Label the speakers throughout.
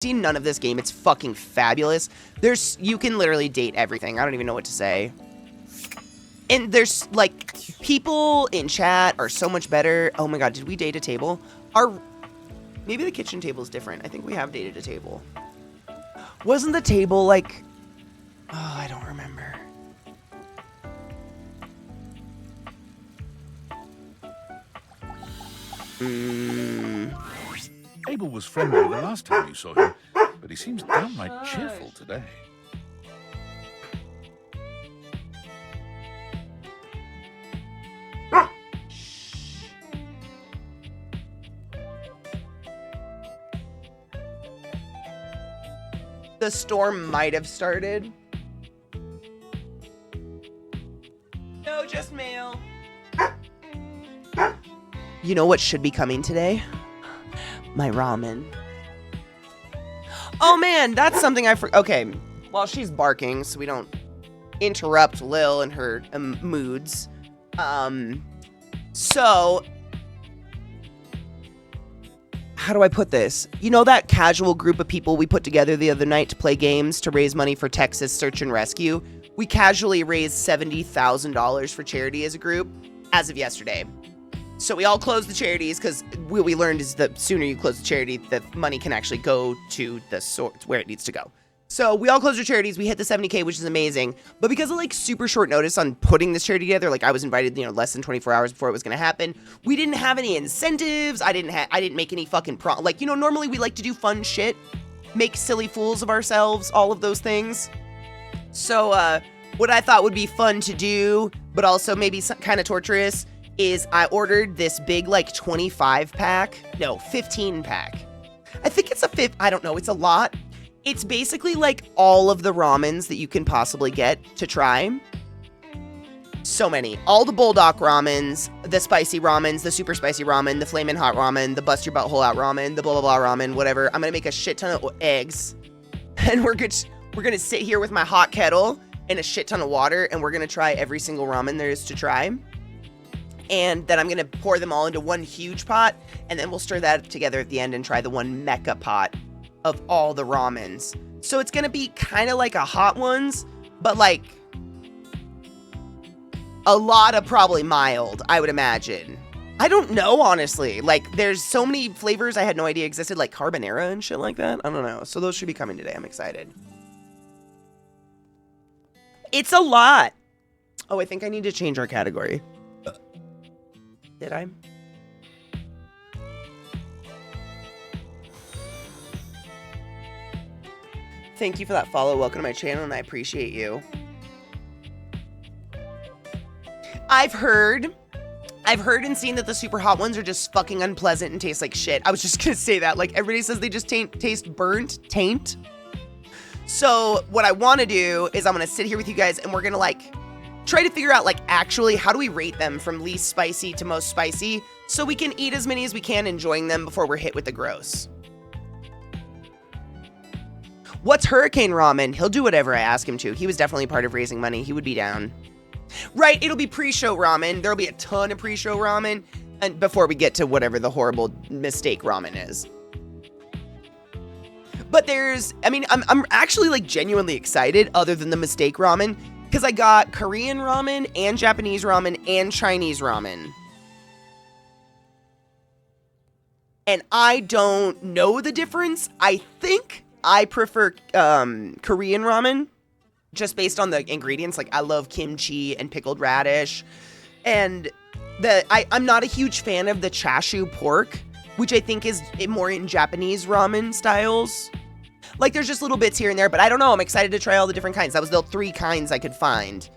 Speaker 1: seen none of this game. It's fucking fabulous. You can literally date everything. I don't even know what to say. And there's, like, people in chat are so much better. Oh my god, did we date a table? Maybe the kitchen table is different. I think we have dated a table. Wasn't the table, like... Oh, I don't remember.
Speaker 2: Abel was friendly the last time you saw him, but he seems downright cheerful today.
Speaker 1: The storm might have started. No, just mail. You know what should be coming today? My ramen. Oh man, that's something I forgot. Okay, while she's barking, so we don't interrupt Lil and her moods. So, how do I put this? You know that casual group of people we put together the other night to play games to raise money for Texas Search and Rescue? We casually raised $70,000 for charity as a group as of yesterday. So we all closed the charities because what we learned is the sooner you close the charity, the money can actually go to the source where it needs to go. So we all closed our charities. We hit the 70K, which is amazing. But because of like super short notice on putting this charity together, like I was invited, less than 24 hours before it was going to happen. We didn't have any incentives. I didn't make any fucking normally we like to do fun shit, make silly fools of ourselves, all of those things. So what I thought would be fun to do, but also maybe kind of torturous, is I ordered this big, 15 pack. I think it's I don't know, it's a lot. It's basically, all of the ramens that you can possibly get to try. So many. All the Bulldog ramens, the spicy ramens, the super spicy ramen, the flamin' hot ramen, the bust your butthole out ramen, the blah, blah, blah ramen, whatever. I'm gonna make a shit ton of eggs. And we're gonna sit here with my hot kettle and a shit ton of water, and we're gonna try every single ramen there is to try. And then I'm going to pour them all into one huge pot, and then we'll stir that together at the end and try the one mecha pot of all the ramens. So it's going to be kind of like a Hot Ones, but a lot of probably mild, I would imagine. I don't know, honestly. There's so many flavors I had no idea existed, like carbonara and shit like that. I don't know. So those should be coming today. I'm excited. It's a lot. Oh, I think I need to change our category. Did I? Thank you for that follow. Welcome to my channel, and I appreciate you. I've heard and seen that the super hot ones are just fucking unpleasant and taste like shit. I was just gonna say that. Everybody says they just taste burnt, taint. So what I want to do is I'm gonna sit here with you guys, and we're gonna try to figure out, actually, how do we rate them from least spicy to most spicy so we can eat as many as we can, enjoying them before we're hit with the gross. What's Hurricane Ramen? He'll do whatever I ask him to. He was definitely part of raising money. He would be down. Right, it'll be pre-show ramen. There'll be a ton of pre-show ramen and before we get to whatever the horrible mistake ramen is. But I'm actually, genuinely excited other than the mistake ramen. Because I got Korean ramen and Japanese ramen and Chinese ramen. And I don't know the difference. I think I prefer Korean ramen just based on the ingredients. I love kimchi and pickled radish. And I'm not a huge fan of the chashu pork, which I think is more in Japanese ramen styles. There's just little bits here and there, but I don't know. I'm excited to try all the different kinds. That was the 3 kinds I could find.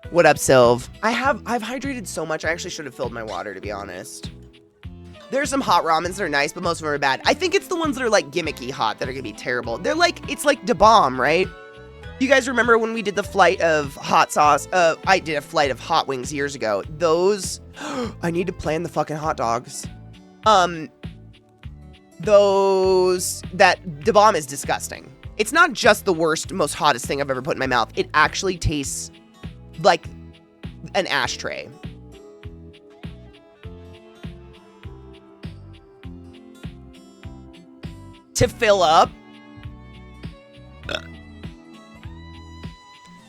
Speaker 1: What up, Sylv? I've hydrated so much, I actually should have filled my water, to be honest. There's some hot ramens that are nice, but most of them are bad. I think it's the ones that are, gimmicky hot that are gonna be terrible. They're it's like Da Bomb, right? You guys remember when we did the flight of hot sauce? I did a flight of hot wings years ago. Those... I need to plan the fucking hot dogs. That Da Bomb is disgusting. It's not just the worst, most hottest thing I've ever put in my mouth. It actually tastes like an ashtray. to fill up.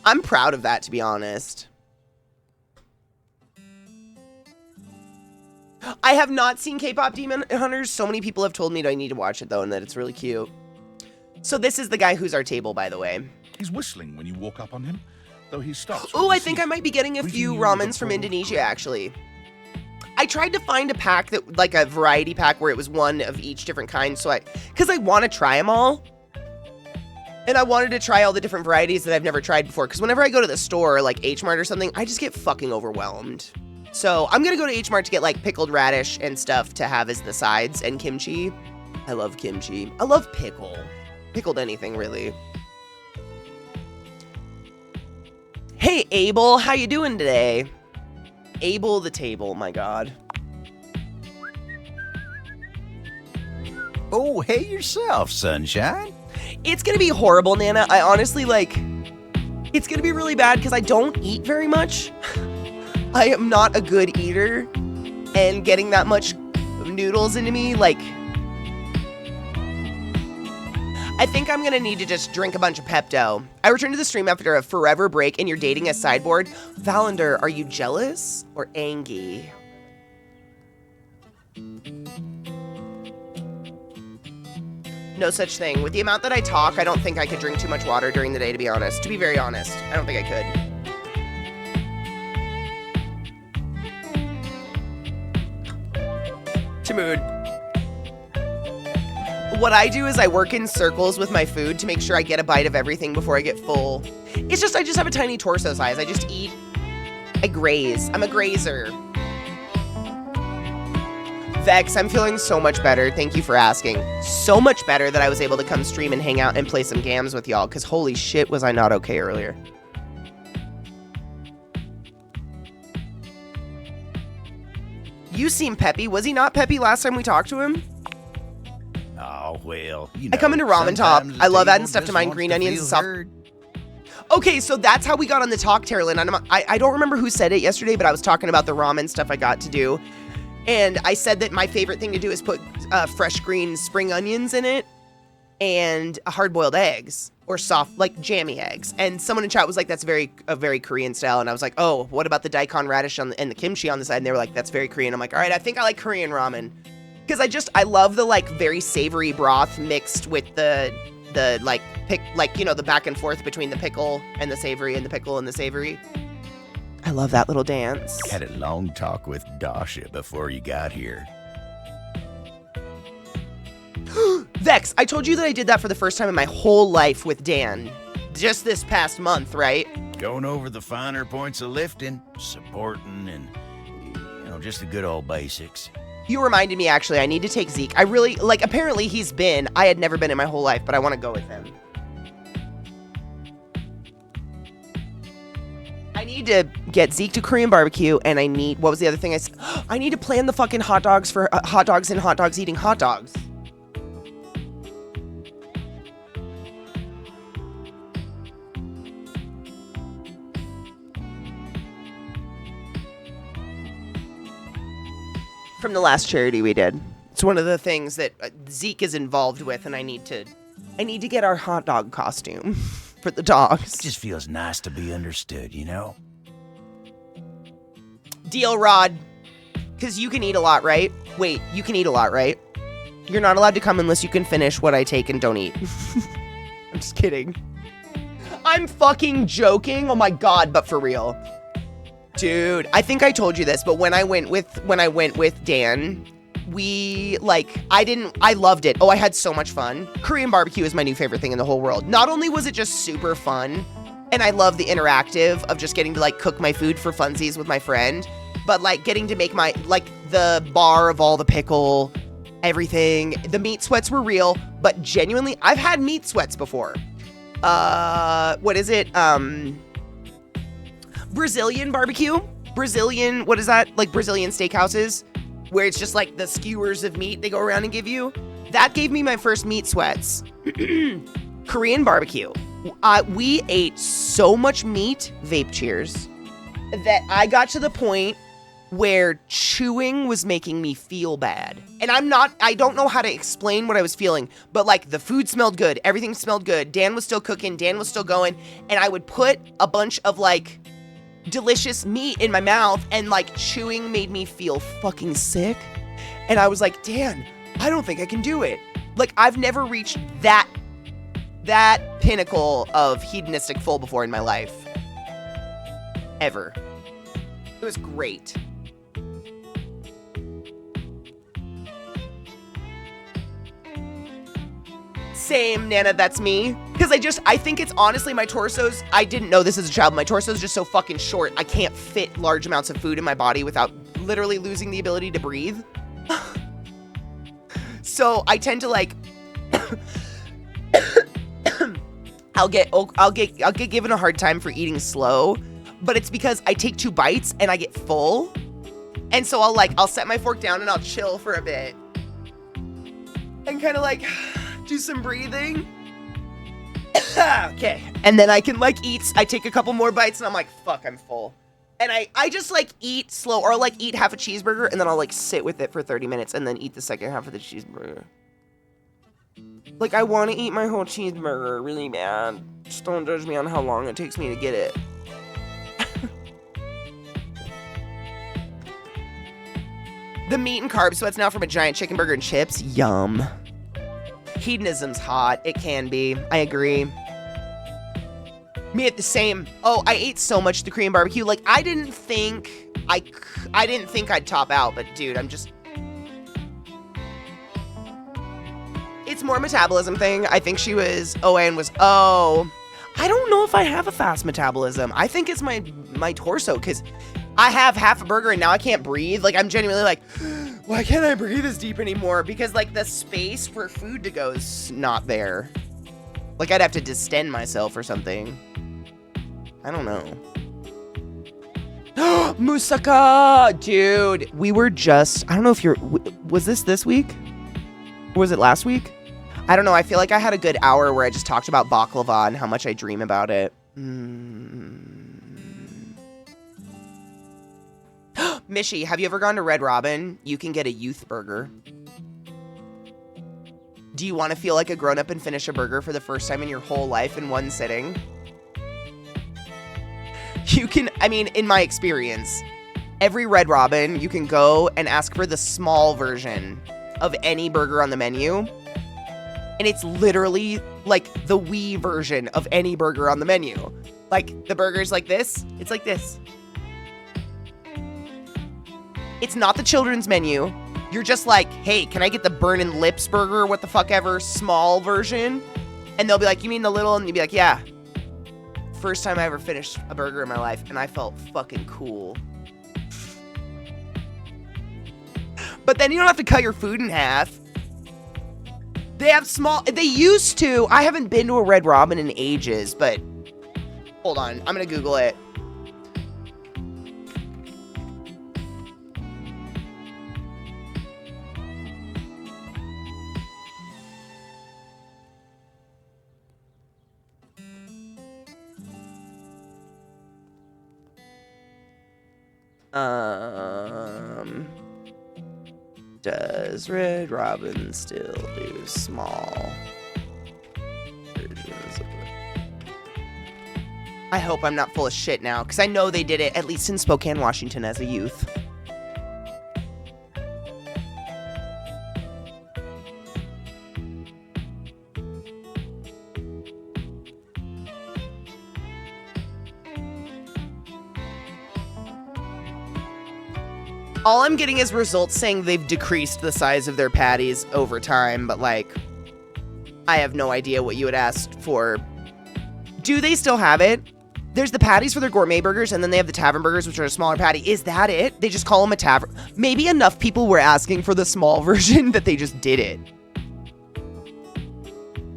Speaker 1: I'm proud of that, to be honest. I have not seen K-Pop Demon Hunters. So many people have told me that I need to watch it, though, and that it's really cute. So this is the guy who's our table, by the way.
Speaker 2: He's whistling when you walk up on him, though he stops.
Speaker 1: Oh, I think I might be getting a few ramens from Indonesia, actually. I tried to find a pack that, like a variety pack where it was one of each different kind, because I want to try them all. And I wanted to try all the different varieties that I've never tried before, because whenever I go to the store, like H-Mart or something, I just get fucking overwhelmed. So I'm going to go to H-Mart to get like pickled radish and stuff to have as the sides, and kimchi. I love kimchi. I love pickle. Pickled anything, really. Hey, Abel, how you doing today? Abel the table, my god.
Speaker 3: Oh, hey yourself, sunshine.
Speaker 1: It's gonna be horrible, Nana. I honestly, it's gonna be really bad because I don't eat very much. I am not a good eater, and getting that much noodles into me, I think I'm gonna need to just drink a bunch of Pepto. I returned to the stream after a forever break, and you're dating a sideboard. Valander, are you jealous or angry? No such thing. With the amount that I talk, I don't think I could drink too much water during the day, to be honest. To be very honest, I don't think I could. Mood. What I do is I work in circles with my food to make sure I get a bite of everything before I get full. It's just, I just have a tiny torso size. I just eat. I graze. I'm a grazer. Vex, I'm feeling so much better. Thank you for asking. So much better that I was able to come stream and hang out and play some gams with y'all, because holy shit was I not okay earlier. You seem peppy. Was he not peppy last time we talked to him?
Speaker 3: Oh, well, you know.
Speaker 1: I come into Ramen Top. I love adding stuff to mine. Green onions and stuff. Okay, so that's how we got on the talk, Terrelyn. I don't remember who said it yesterday, but I was talking about the ramen stuff I got to do. And I said that my favorite thing to do is put fresh green spring onions in it and hard-boiled eggs. Or soft, like jammy eggs. And someone in chat was like, that's a very Korean style. And I was like, oh, what about the daikon radish and the kimchi on the side? And they were like, that's very Korean. I'm like, all right, I think I like Korean ramen. Because I love the very savory broth mixed with the the back and forth between the pickle and the savory and the pickle and the savory. I love that little dance.
Speaker 3: Had a long talk with Dasha before you got here.
Speaker 1: Vex, I told you that I did that for the first time in my whole life with Dan. Just this past month, right?
Speaker 3: Going over the finer points of lifting, supporting, and, just the good old basics.
Speaker 1: You reminded me, actually, I need to take Zeke. I really, apparently he's been. I had never been in my whole life, but I want to go with him. I need to get Zeke to Korean barbecue, and what was the other thing I said? I need to plan the fucking hot dogs for hot dogs and hot dogs eating hot dogs. From the last charity we did. It's one of the things that Zeke is involved with, and I need to get our hot dog costume for the dogs.
Speaker 3: It just feels nice to be understood, you know?
Speaker 1: Deal, Rod. Because you can eat a lot, right? Wait, you can eat a lot, right? You're not allowed to come unless you can finish what I take and don't eat. I'm just kidding. I'm fucking joking. Oh my god, but for real. Dude, I think I told you this, but when I went with Dan, I loved it. Oh, I had so much fun. Korean barbecue is my new favorite thing in the whole world. Not only was it just super fun, and I love the interactive of just getting to cook my food for funsies with my friend, but getting to make the bar of all the pickle, everything. The meat sweats were real, but genuinely, I've had meat sweats before. What is it? Brazilian barbecue? Brazilian, what is that? Brazilian steakhouses? Where it's just the skewers of meat they go around and give you? That gave me my first meat sweats. Korean barbecue. We ate so much meat, vape cheers, that I got to the point where chewing was making me feel bad. And I don't know how to explain what I was feeling, but like the food smelled good, everything smelled good, Dan was still cooking, Dan was still going, and I would put a bunch of like delicious meat in my mouth, and like chewing made me feel fucking sick. And I was like, Dan, I don't think I can do it. Like, I've never reached that pinnacle of hedonistic full before in my life. Ever. It was great. Same, Nana, that's me. Because I think it's honestly my torso's, I didn't know this as a child, my torso's just so fucking short, I can't fit large amounts of food in my body without literally losing the ability to breathe. So I tend to like, I'll get given a hard time for eating slow, but it's because I take 2 bites and I get full. And so I'll set my fork down and I'll chill for a bit. And kind of like do some breathing. Okay. And then I can like eat, I take a couple more bites and I'm like, fuck, I'm full. And I just like eat slow, or like eat half a cheeseburger and then I'll like sit with it for 30 minutes and then eat the second half of the cheeseburger. Like, I want to eat my whole cheeseburger really bad. Just don't judge me on how long it takes me to get it. The meat and carb sweats now from a giant chicken burger and chips. Yum. Hedonism's hot. It can be. I agree. Me at the same. Oh, I ate so much the Korean barbecue. Like, I didn't think I'd top out, but dude, it's more a metabolism thing. I think she was OA and was, I don't know if I have a fast metabolism. I think it's my torso, because I have half a burger and now I can't breathe. Like, I'm genuinely like, why can't I breathe as deep anymore? Because like the space for food to go is not there. Like, I'd have to distend myself or something. I don't know. Moussaka! Dude, we were just, I don't know if was this week? Or was it last week? I don't know. I feel like I had a good hour where I just talked about baklava and how much I dream about it. Mishy, have you ever gone to Red Robin? You can get a youth burger. Do you want to feel like a grown-up and finish a burger for the first time in your whole life in one sitting? You can, I mean, in my experience, every Red Robin, you can go and ask for the small version of any burger on the menu. And it's literally like the wee version of any burger on the menu. Like, the burger's like this. It's like this. It's not the children's menu. You're just like, hey, can I get the burning lips burger, what the fuck ever, small version? And they'll be like, you mean the little? And you'll be like, yeah. First time I ever finished a burger in my life, and I felt fucking cool. But then you don't have to cut your food in half. They have they used to. I haven't been to a Red Robin in ages, but hold on. I'm going to Google it. Does Red Robin still do small versions of it? I hope I'm not full of shit now, because I know they did it, at least in Spokane, Washington, as a youth. All I'm getting is results saying they've decreased the size of their patties over time, but like, I have no idea what you would ask for. Do they still have it? There's the patties for their gourmet burgers, and then they have the tavern burgers, which are a smaller patty. Is that it? They just call them a tavern. Maybe enough people were asking for the small version that they just did it.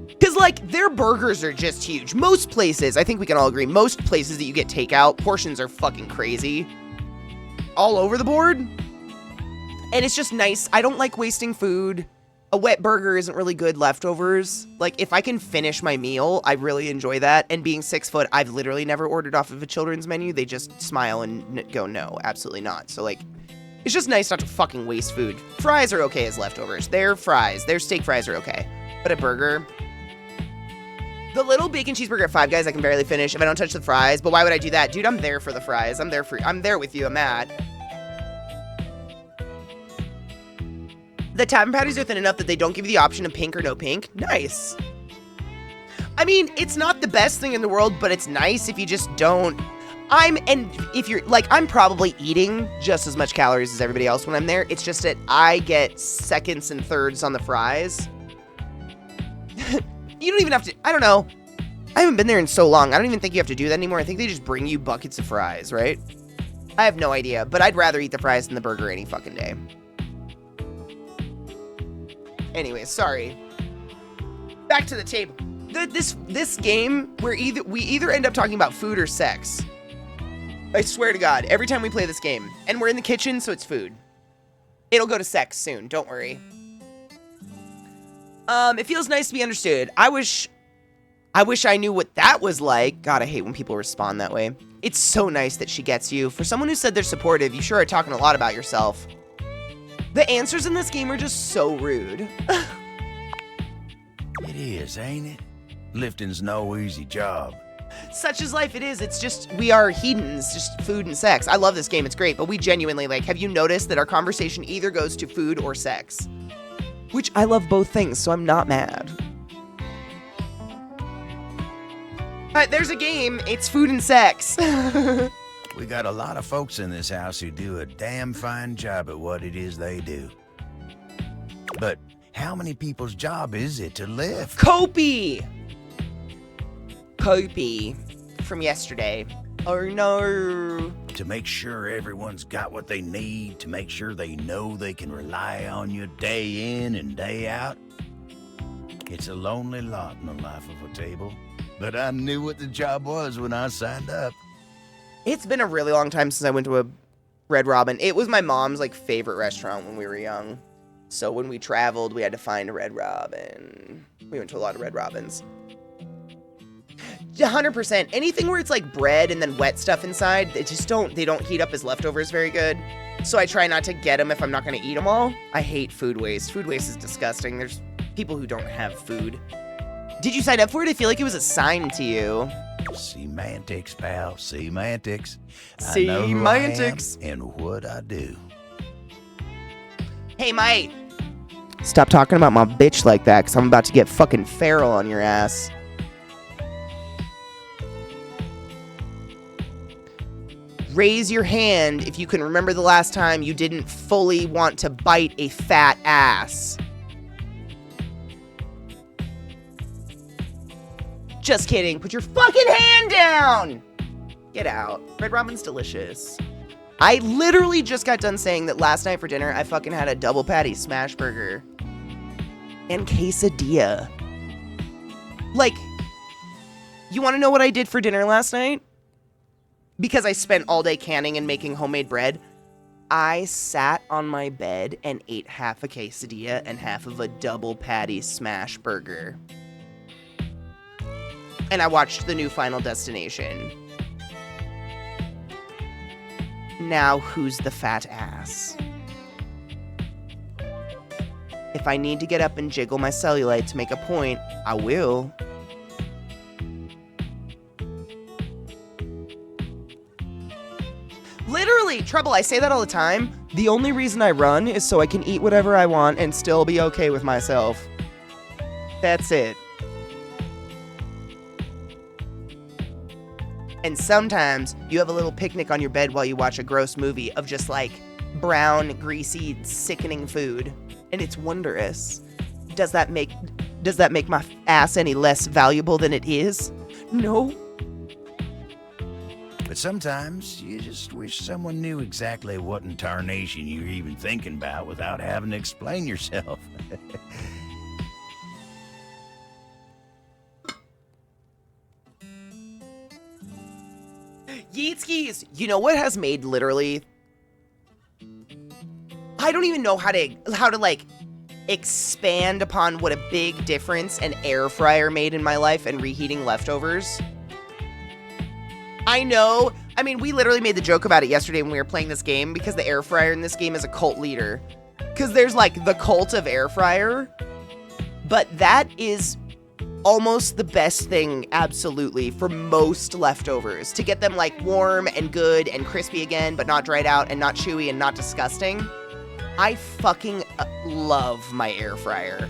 Speaker 1: Because, like, their burgers are just huge. Most places, I think we can all agree, most places that you get takeout, portions are fucking crazy. All over the board. And it's just nice. I don't like wasting food. A wet burger isn't really good leftovers. Like, if I can finish my meal, I really enjoy that. And being 6 foot, I've literally never ordered off of a children's menu. They just smile and go, no, absolutely not. So, like, It's just nice not to fucking waste food. Fries are okay as leftovers. Their fries, their steak fries are okay. But a burger... The little bacon cheeseburger at Five Guys I can barely finish if I don't touch the fries, but why would I do that? Dude, I'm there for the fries. I'm there with you, I'm at. The tavern patties are thin enough that they don't give you the option of pink or no pink. Nice. I mean, it's not the best thing in the world, but it's nice if you just don't... if you're, like, I'm probably eating just as much calories as everybody else when I'm there. It's just that I get seconds and thirds on the fries. You don't even have to, I don't know. I haven't been there in so long. I don't even think you have to do that anymore. I think they just bring you buckets of fries, right? I have no idea, but I'd rather eat the fries than the burger any fucking day. Anyways, sorry. Back to the table. This game, we either end up talking about food or sex. I swear to God, every time we play this game. And we're in the kitchen, so it's food. It'll go to sex soon, don't worry. It feels nice to be understood. I wish I knew what that was like. God, I hate when people respond that way. It's so nice that she gets you. For someone who said they're supportive, you sure are talking a lot about yourself. The answers in this game are just so rude.
Speaker 3: It is, ain't it? Lifting's no easy job.
Speaker 1: Such is life, it is. It's just, we are hedons, just food and sex. I love this game, it's great, but we genuinely, like, have you noticed that our conversation either goes to food or sex? Which I love both things, so I'm not mad. There's a game, it's food and sex.
Speaker 3: We got a lot of folks in this house who do a damn fine job at what it is they do. But how many people's job is it to lift?
Speaker 1: Kopi from yesterday. Oh no.
Speaker 3: To make sure everyone's got what they need, to make sure they know they can rely on you day in and day out. It's a lonely lot in the life of a table, but I knew what the job was when I signed up.
Speaker 1: It's been a really long time since I went to a Red Robin. It was my mom's like favorite restaurant when we were young. So when we traveled, we had to find a Red Robin. We went to a lot of Red Robins. 100%. Anything where it's like bread and then wet stuff inside, they don't heat up as leftovers very good. So I try not to get them if I'm not going to eat them all. I hate food waste. Food waste is disgusting. There's people who don't have food. Did you sign up for it? I feel like it was assigned to you.
Speaker 3: Semantics, pal. Semantics.
Speaker 1: Semantics.
Speaker 3: I know who I am and what I do.
Speaker 1: Hey, mate. Stop talking about my bitch like that, because I'm about to get fucking feral on your ass. Raise your hand if you can remember the last time you didn't fully want to bite a fat ass. Just kidding. Put your fucking hand down. Get out. Red Robin's delicious. I literally just got done saying that last night for dinner, I fucking had a double patty smash burger and quesadilla. Like, you want to know what I did for dinner last night? Because I spent all day canning and making homemade bread, I sat on my bed and ate half a quesadilla and half of a double patty smash burger. And I watched the new Final Destination. Now, who's the fat ass? If I need to get up and jiggle my cellulite to make a point, I will. Literally, Trouble, I say that all the time. The only reason I run is so I can eat whatever I want and still be okay with myself. That's it. And sometimes you have a little picnic on your bed while you watch a gross movie of just like brown, greasy, sickening food. And it's wondrous. Does that make my ass any less valuable than it is? No.
Speaker 3: But sometimes you just wish someone knew exactly what in tarnation you're even thinking about without having to explain yourself.
Speaker 1: Yeet skis! You know what has made literally... I don't even know how to like expand upon what a big difference an air fryer made in my life and reheating leftovers. I know I mean, we literally made the joke about it yesterday when we were playing this game because the air fryer in this game is a cult leader. Because there's like the cult of air fryer, but that is almost the best thing, absolutely, for most leftovers. To get them like warm and good and crispy again, but not dried out and not chewy and not disgusting. I fucking love my air fryer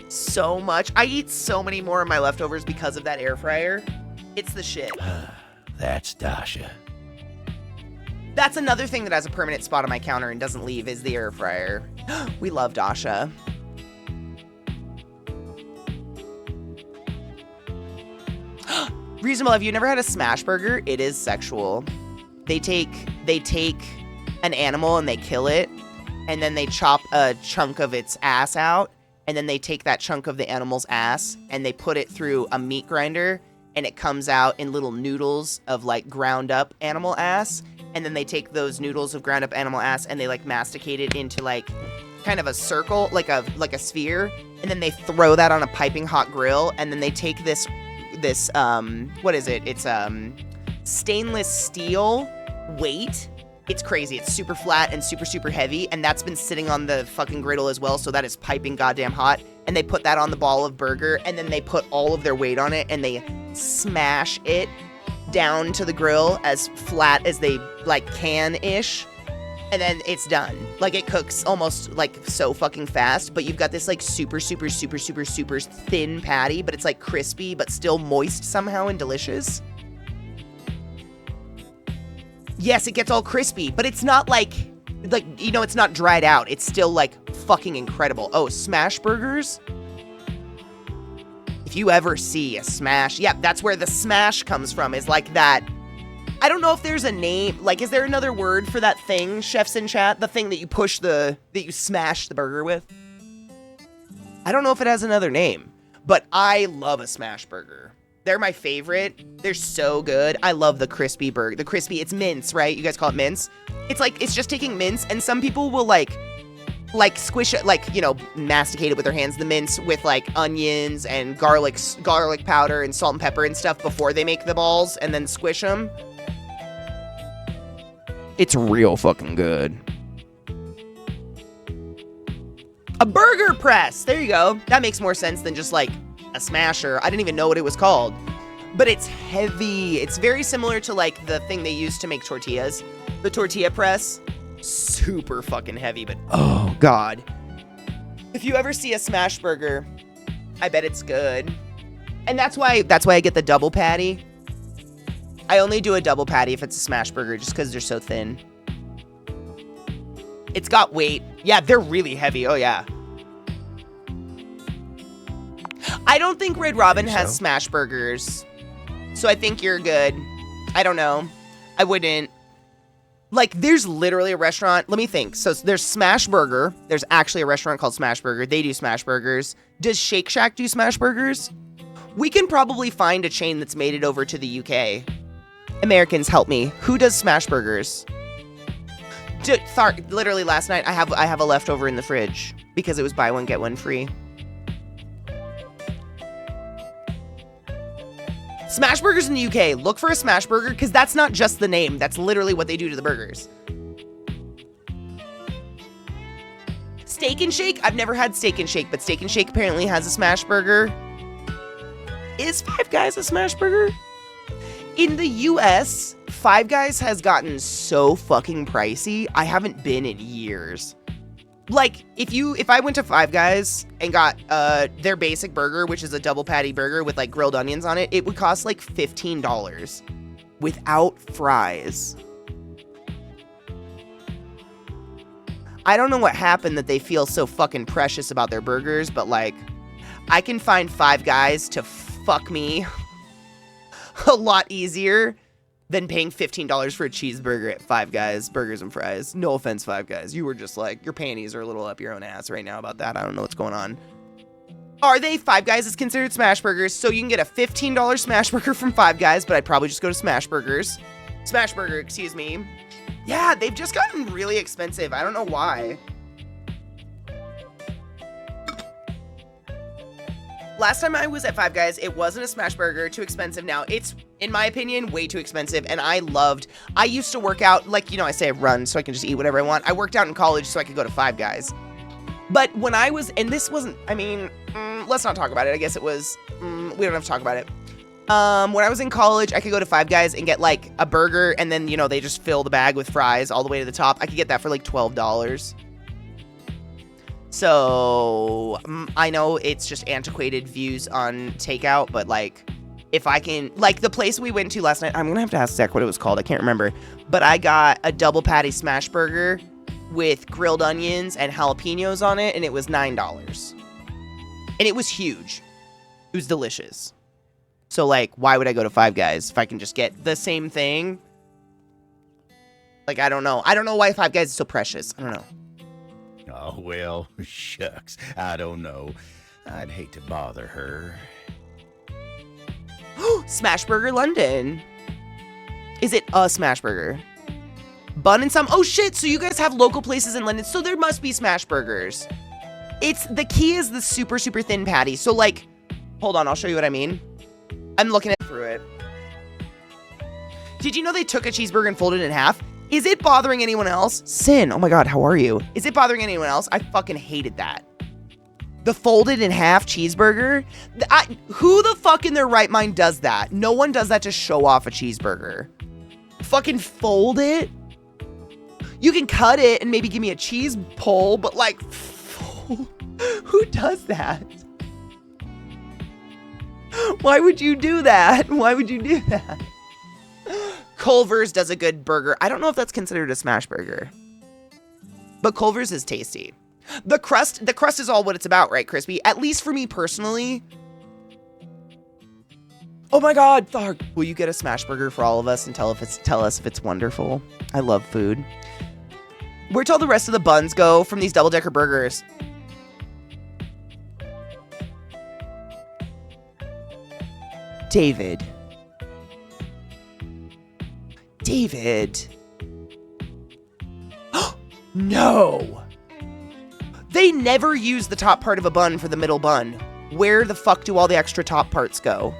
Speaker 1: so much. I eat so many more of my leftovers because of that air fryer. It's the shit.
Speaker 3: That's Dasha.
Speaker 1: That's another thing that has a permanent spot on my counter and doesn't leave is the air fryer. We love Dasha. Reasonable, have you never had a smash burger? It is sexual. They take an animal and they kill it, and then they chop a chunk of its ass out, and then they take that chunk of the animal's ass and they put it through a meat grinder, and it comes out in little noodles of like ground up animal ass, and then they take those noodles of ground up animal ass and they like masticate it into like kind of a circle, like a sphere, and then they throw that on a piping hot grill, and then they take this what is it? It's stainless steel weight. It's crazy. It's super flat and super heavy, and that's been sitting on the fucking griddle as well, so that is piping goddamn hot. And they put that on the ball of burger, and then they put all of their weight on it, and they smash it down to the grill as flat as they like can-ish, and then it's done. Like, it cooks almost like so fucking fast, but you've got this like super thin patty, but it's like crispy but still moist somehow and delicious. Yes, it gets all crispy, but it's not like, you know, it's not dried out. It's still like fucking incredible. Oh, smash burgers? If you ever see a smash, yeah, that's where the smash comes from, is like that. I don't know if there's a name, like, is there another word for that thing, chefs in chat? The thing that you that you smash the burger with? I don't know if it has another name, but I love a smash burger. They're my favorite. They're so good. I love the crispy burger. The crispy, it's mince, right? You guys call it mince? It's like, it's just taking mince, and some people will like squish it, like, you know, masticate it with their hands, the mince with like onions and garlic powder and salt and pepper and stuff before they make the balls and then squish them. It's real fucking good. A burger press. There you go. That makes more sense than just like a smasher. I didn't even know what it was called. But it's heavy. It's very similar to like the thing they use to make tortillas. The tortilla press. Super fucking heavy, but oh god. If you ever see a smash burger, I bet it's good. And that's why I get the double patty. I only do a double patty if it's a smash burger just because they're so thin. It's got weight. Yeah, they're really heavy. Oh, yeah. I don't think Red Robin has smash burgers. So I think you're good. I don't know. I wouldn't. Like, there's literally a restaurant. Let me think. So there's Smash Burger. There's actually a restaurant called Smash Burger. They do smash burgers. Does Shake Shack do smash burgers? We can probably find a chain that's made it over to the UK. Americans, help me. Who does smash burgers? Literally last night, I have a leftover in the fridge because it was buy one, get one free. Smash burgers in the UK. Look for a smash burger because that's not just the name. That's literally what they do to the burgers. Steak and Shake. I've never had Steak and Shake, but Steak and Shake apparently has a smash burger. Is Five Guys a smash burger? In the US, Five Guys has gotten so fucking pricey. I haven't been in years. Like, if I went to Five Guys and got their basic burger, which is a double patty burger with like grilled onions on it, it would cost like $15 without fries. I don't know what happened that they feel so fucking precious about their burgers, but like, I can find Five Guys to fuck me a lot easier than paying $15 for a cheeseburger at Five Guys Burgers and Fries. No offense, Five Guys. You were just like, your panties are a little up your own ass right now about that. I don't know what's going on. Are they? Five Guys is considered smash burgers, so you can get a $15 smash burger from Five Guys, but I'd probably just go to Smash Burgers. Smash Burger, excuse me. Yeah, they've just gotten really expensive. I don't know why. Last time I was at Five Guys, it wasn't a smash burger, too expensive now. It's In my opinion, way too expensive. And I used to work out, like, you know, I say I run so I can just eat whatever I want. I worked out in college so I could go to Five Guys. But when I was, and this wasn't, I mean, let's not talk about it. I guess it was, we don't have to talk about it. When I was in college, I could go to Five Guys and get like a burger and then, you know, they just fill the bag with fries all the way to the top. I could get that for like $12. So I know it's just antiquated views on takeout, but like, if I can, like the place we went to last night, I'm gonna have to ask Zach what it was called. I can't remember, but I got a double patty smash burger with grilled onions and jalapenos on it, and it was $9. And it was huge. It was delicious. So like, why would I go to Five Guys if I can just get the same thing? Like, I don't know. I don't know why Five Guys is so precious. I don't know.
Speaker 3: Oh, well, shucks. I don't know. I'd hate to bother her.
Speaker 1: Smash Burger London. Is it a smash burger? Bun and some. Oh shit, so you guys have local places in London, so there must be smash burgers. It's, the key is the super, super thin patty. So like, hold on, I'll show you what I mean. I'm looking through it. Did you know they took a cheeseburger and folded it in half? Is it bothering anyone else? Sin, oh my god, how are you? Is it bothering anyone else? I fucking hated that. The folded in half cheeseburger? Who the fuck in their right mind does that? No one does that to show off a cheeseburger. Fucking fold it? You can cut it and maybe give me a cheese pull, but like, who does that? Why would you do that? Why would you do that? Culver's does a good burger. I don't know if that's considered a smash burger, but Culver's is tasty. The crust is all what it's about, right, Crispy? At least for me personally. Oh my god, Thark, will you get a smash burger for all of us and tell us if it's wonderful? I love food. Where'd all the rest of the buns go from these double-decker burgers? David. No! They never use the top part of a bun for the middle bun. Where the fuck do all the extra top parts go?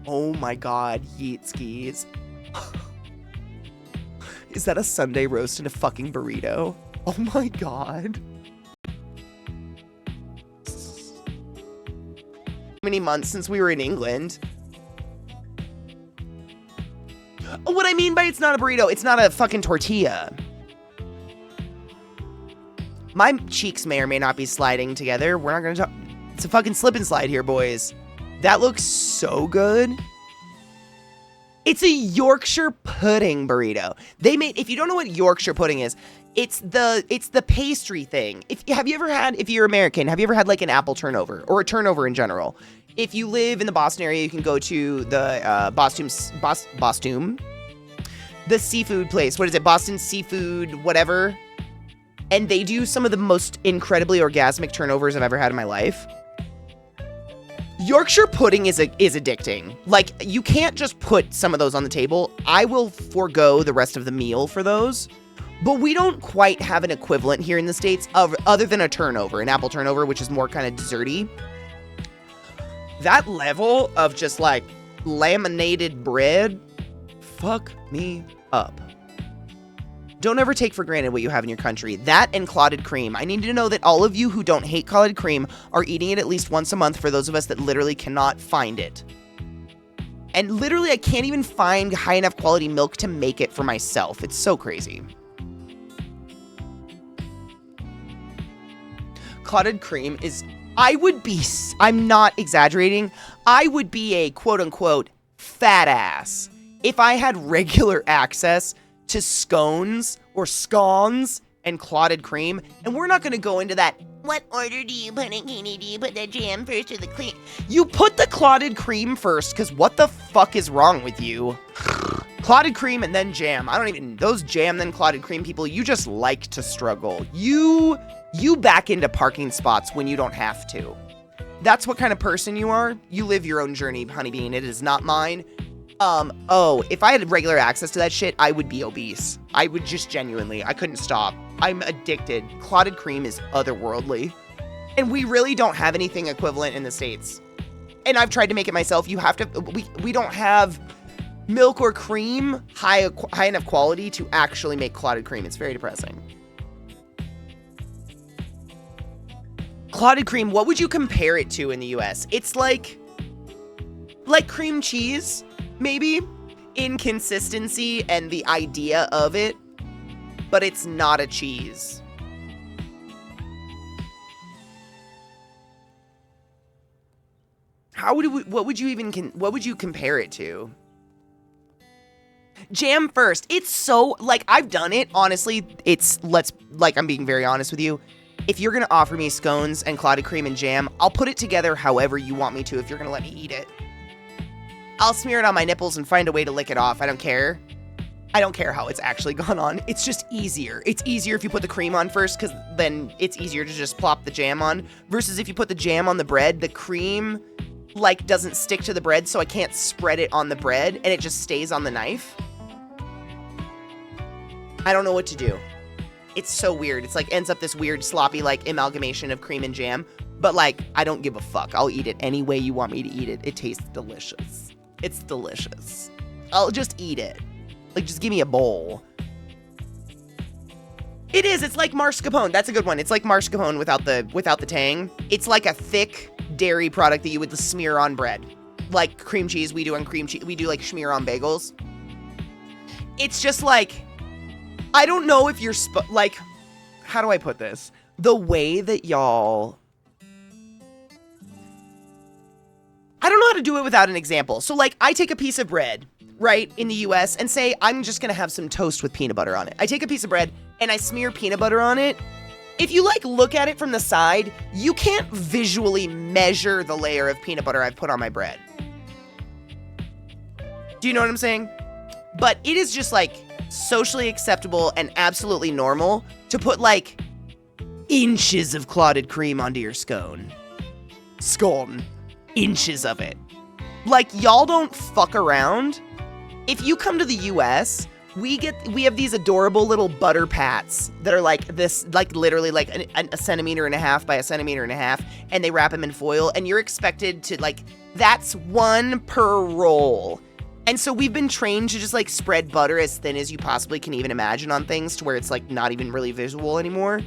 Speaker 1: Oh my god, yeet skis. Is that a Sunday roast in a fucking burrito? Oh my god. Many months since we were in England. What I mean by it's not a burrito, it's not a fucking tortilla. My cheeks may or may not be sliding together. We're not gonna talk. It's a fucking slip and slide here, boys. That looks so good. It's a Yorkshire pudding burrito. They made, if you don't know what Yorkshire pudding is, it's the pastry thing. If you're American, have you ever had like an apple turnover or a turnover in general? If you live in the Boston area, you can go to the Boston, the seafood place. What is it? Boston Seafood, whatever. And they do some of the most incredibly orgasmic turnovers I've ever had in my life. Yorkshire pudding is addicting. Like, you can't just put some of those on the table. I will forego the rest of the meal for those. But we don't quite have an equivalent here in the States other than a turnover, an apple turnover, which is more kind of desserty. That level of just like laminated bread, fuck me up. Don't ever take for granted what you have in your country. That and clotted cream. I need to know that all of you who don't hate clotted cream are eating it at least once a month for those of us that literally cannot find it. And literally, I can't even find high enough quality milk to make it for myself. It's so crazy. Clotted cream is, I'm not exaggerating, I would be a quote-unquote fat ass if I had regular access to scones or scones and clotted cream. And we're not going to go into that, what order do you put it, Katie? Do you put the jam first or the cream? You put the clotted cream first, because what the fuck is wrong with you? Clotted cream and then jam. I don't even, those jam then clotted cream people, you just like to struggle. You back into parking spots when you don't have to. That's what kind of person you are. You live your own journey, honeybean. It is not mine. If I had regular access to that shit, I would be obese. I would just genuinely, I couldn't stop. I'm addicted. Clotted cream is otherworldly. And we really don't have anything equivalent in the States. And I've tried to make it myself. You have to, we don't have milk or cream high enough quality to actually make clotted cream. It's very depressing. Clotted cream, what would you compare it to in the US? It's like cream cheese, maybe, in consistency and the idea of it, but it's not a cheese. What would you compare it to? Jam first. It's so, like, I've done it, honestly. I'm being very honest with you. If you're gonna offer me scones and clotted cream and jam, I'll put it together however you want me to if you're gonna let me eat it. I'll smear it on my nipples and find a way to lick it off. I don't care. I don't care how it's actually gone on. It's just easier. It's easier if you put the cream on first, because then it's easier to just plop the jam on, versus if you put the jam on the bread, the cream, like, doesn't stick to the bread, so I can't spread it on the bread, and it just stays on the knife. I don't know what to do. It's so weird. It's like ends up this weird sloppy like amalgamation of cream and jam. But like, I don't give a fuck. I'll eat it any way you want me to eat it. It tastes delicious. It's delicious. I'll just eat it. Like, just give me a bowl. It is. It's like mascarpone. That's a good one. It's like mascarpone without the tang. It's like a thick dairy product that you would smear on bread. Like cream cheese we do on cream cheese. We do like smear on bagels. It's just like, I don't know if you're like, how do I put this? The way that y'all, I don't know how to do it without an example. So like, I take a piece of bread, right, in the US and say, I'm just gonna have some toast with peanut butter on it. I take a piece of bread and I smear peanut butter on it. If you like look at it from the side, you can't visually measure the layer of peanut butter I've put on my bread. Do you know what I'm saying? But it is just like socially acceptable and absolutely normal to put like inches of clotted cream onto your scone. Inches of it. Like, y'all don't fuck around. If you come to the US, we have these adorable little butter pats that are like this, like literally like a centimeter and a half by a centimeter and a half, and they wrap them in foil, and you're expected to like, that's one per roll. And so we've been trained to just like spread butter as thin as you possibly can even imagine on things to where it's like not even really visual anymore.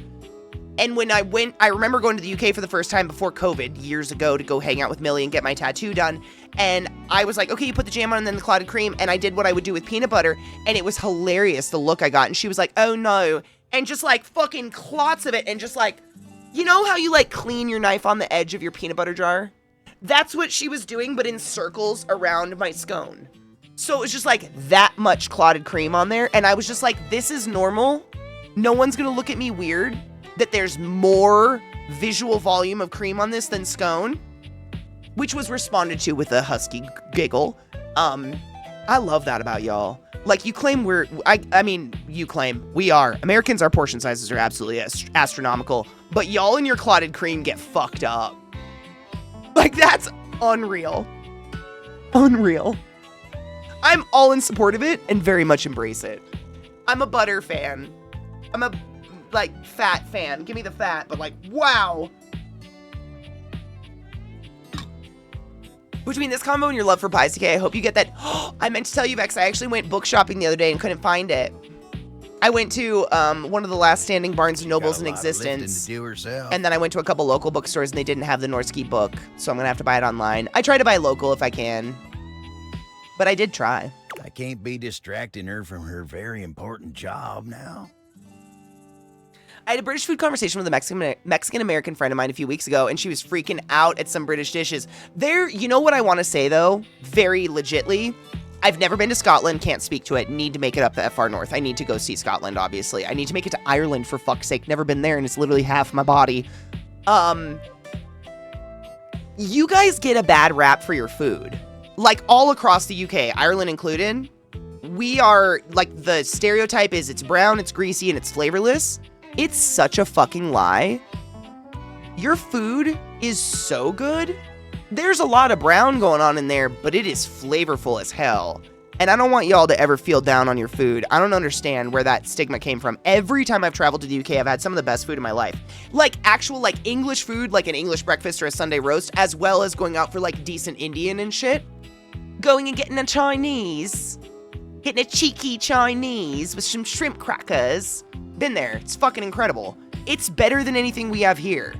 Speaker 1: And when I remember going to the UK for the first time before COVID years ago to go hang out with Millie and get my tattoo done. And I was like, okay, you put the jam on and then the clotted cream. And I did what I would do with peanut butter. And it was hilarious, the look I got. And she was like, oh no. And just like fucking clots of it. And just like, you know how you like clean your knife on the edge of your peanut butter jar? That's what she was doing, but in circles around my scone. So it was just like that much clotted cream on there. And I was just like, this is normal. No one's going to look at me weird that there's more visual volume of cream on this than scone, which was responded to with a husky giggle. I love that about y'all. Like, you claim you claim we are. Americans, our portion sizes are absolutely astronomical, but y'all and your clotted cream get fucked up. Like, that's unreal. Unreal. I'm all in support of it and very much embrace it. I'm a butter fan. I'm a, like, fat fan. Give me the fat, but, like, wow. Between this combo and your love for pies, TK, I hope you get that. I meant to tell you, Vex, I actually went book shopping the other day and couldn't find it. I went to one of the last standing Barnes & Nobles in existence. And then I went to a couple local bookstores and they didn't have the Norski book, so I'm going to have to buy it online. I try to buy local if I can. But I did try.
Speaker 3: I can't be distracting her from her very important job now.
Speaker 1: I had a British food conversation with a Mexican-American friend of mine a few weeks ago, and she was freaking out at some British dishes. You know what I want to say, though? Very legitly. I've never been to Scotland, can't speak to it, need to make it up that far north. I need to go see Scotland, obviously. I need to make it to Ireland, for fuck's sake. Never been there, and it's literally half my body. You guys get a bad rap for your food. Like, all across the UK, Ireland included, we are, like, the stereotype is it's brown, it's greasy, and it's flavorless. It's such a fucking lie. Your food is so good. There's a lot of brown going on in there, but it is flavorful as hell. And I don't want y'all to ever feel down on your food. I don't understand where that stigma came from. Every time I've traveled to the UK, I've had some of the best food in my life. Like actual like English food, like an English breakfast or a Sunday roast, as well as going out for like decent Indian and shit. Going and getting a Chinese. Getting a cheeky Chinese with some shrimp crackers. Been there. It's fucking incredible. It's better than anything we have here.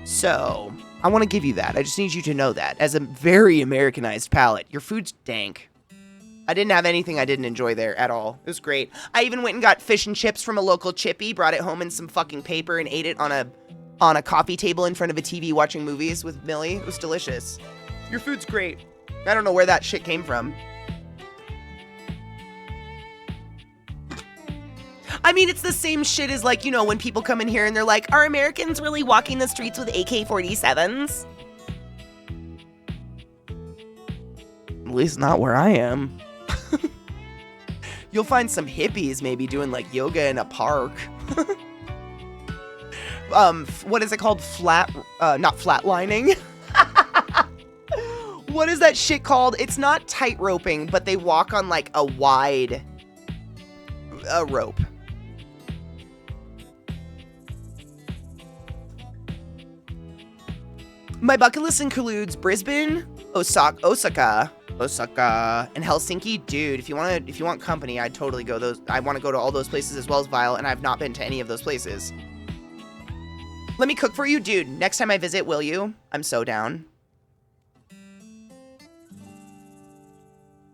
Speaker 1: So, I want to give you that. I just need you to know that. As a very Americanized palate, your food's dank. I didn't have anything I didn't enjoy there at all. It was great. I even went and got fish and chips from a local chippy, brought it home in some fucking paper, and ate it on a coffee table in front of a TV watching movies with Millie. It was delicious. Your food's great. I don't know where that shit came from. I mean, it's the same shit as, like, you know, when people come in here and they're like, are Americans really walking the streets with AK-47s? At least not where I am. You'll find some hippies maybe doing, like, yoga in a park. What is it called? Not flatlining. What is that shit called? It's not tight roping, but they walk on, like, a wide rope. My bucket list includes Brisbane, Osaka, and Helsinki. Dude, if you want company, I'd totally go those. I want to go to all those places as well as Vile, and I've not been to any of those places. Let me cook for you, dude. Next time I visit, will you? I'm so down.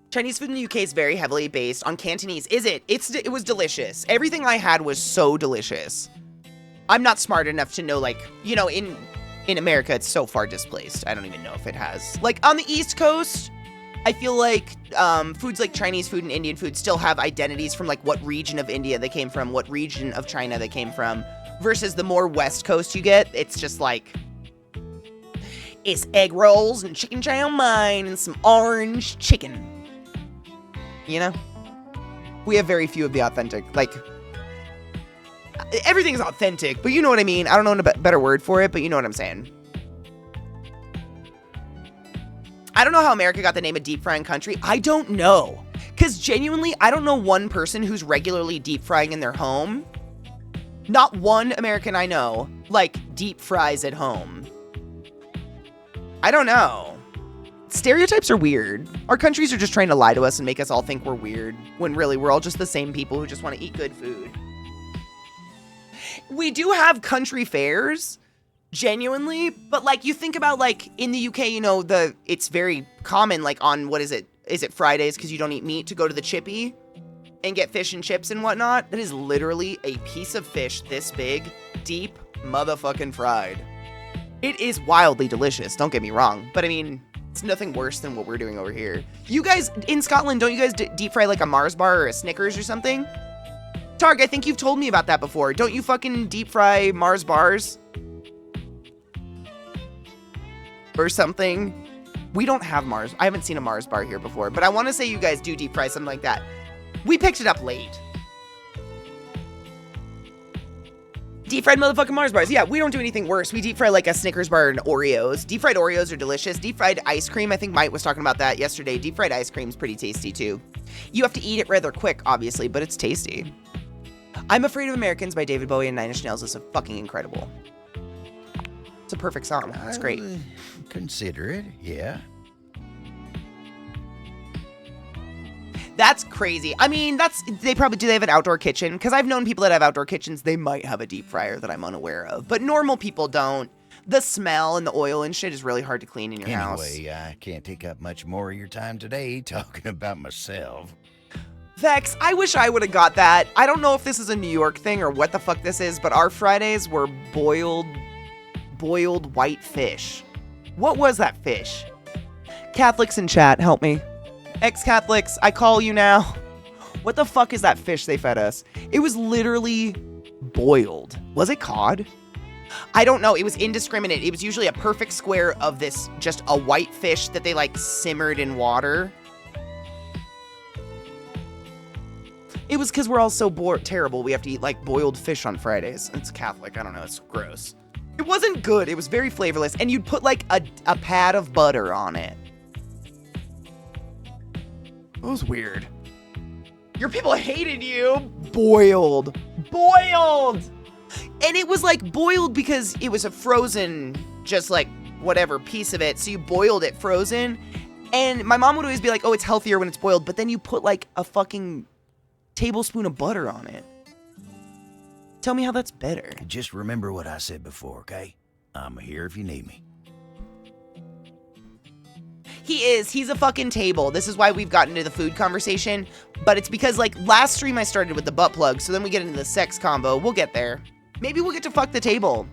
Speaker 1: Chinese food in the UK is very heavily based on Cantonese. Is it? It was delicious. Everything I had was so delicious. I'm not smart enough to know, like, you know, in America, it's so far displaced. I don't even know if it has. Like, on the East Coast, I feel like foods like Chinese food and Indian food still have identities from, like, what region of India they came from, what region of China they came from, versus the more West Coast you get, it's just like, it's egg rolls and chicken chow mein and some orange chicken. You know? We have very few of the authentic, like, everything's authentic, but you know what I mean. I don't know a better word for it, but you know what I'm saying. I don't know how America got the name of deep frying country. I don't know. Because genuinely, I don't know one person who's regularly deep frying in their home. Not one American I know, like, deep fries at home. I don't know. Stereotypes are weird. Our countries are just trying to lie to us and make us all think we're weird, when really we're all just the same people who just want to eat good food. We do have country fairs, genuinely, but, like, you think about, like, in the UK, you know, it's very common, like, on, what is it Fridays, because you don't eat meat, to go to the chippy and get fish and chips and whatnot. That is literally a piece of fish this big, deep, motherfucking fried. It is wildly delicious, don't get me wrong, but I mean, it's nothing worse than what we're doing over here. You guys, in Scotland, don't you guys deep fry, like, a Mars bar or a Snickers or something? Targ, I think you've told me about that before. Don't you fucking deep fry Mars bars? Or something? We don't have Mars. I haven't seen a Mars bar here before, but I want to say you guys do deep fry something like that. We picked it up late. Deep fried motherfucking Mars bars. Yeah, we don't do anything worse. We deep fry like a Snickers bar and Oreos. Deep fried Oreos are delicious. Deep fried ice cream, I think Mike was talking about that yesterday. Deep fried ice cream's pretty tasty too. You have to eat it rather quick, obviously, but it's tasty. I'm Afraid of Americans by David Bowie and Nine Inch Nails is fucking incredible. It's a perfect song. It's great.
Speaker 3: Consider it, yeah.
Speaker 1: That's crazy. I mean, do they have an outdoor kitchen? Because I've known people that have outdoor kitchens, they might have a deep fryer that I'm unaware of. But normal people don't. The smell and the oil and shit is really hard to clean in your house.
Speaker 3: Anyway, I can't take up much more of your time today talking about myself.
Speaker 1: Vex, I wish I would have got that. I don't know if this is a New York thing or what the fuck this is, but our Fridays were boiled white fish. What was that fish? Catholics in chat, help me. Ex-Catholics, I call you now. What the fuck is that fish they fed us? It was literally boiled. Was it cod? I don't know. It was indiscriminate. It was usually a perfect square of this, just a white fish that they, like, simmered in water. It was because we're all so terrible. We have to eat, like, boiled fish on Fridays. It's Catholic. I don't know. It's gross. It wasn't good. It was very flavorless. And you'd put, like, a pad of butter on it. That was weird. Your people hated you. Boiled. Boiled! And it was like boiled because it was a frozen, just like whatever piece of it. So you boiled it frozen. And my mom would always be like, oh, it's healthier when it's boiled. But then you put like a fucking tablespoon of butter on it. Tell me how that's better.
Speaker 3: Just remember what I said before, okay? I'm here if you need me.
Speaker 1: He is. He's a fucking table. This is why we've gotten into the food conversation. But it's because, like, last stream I started with the butt plug, so then we get into the sex combo. We'll get there. Maybe we'll get to fuck the table.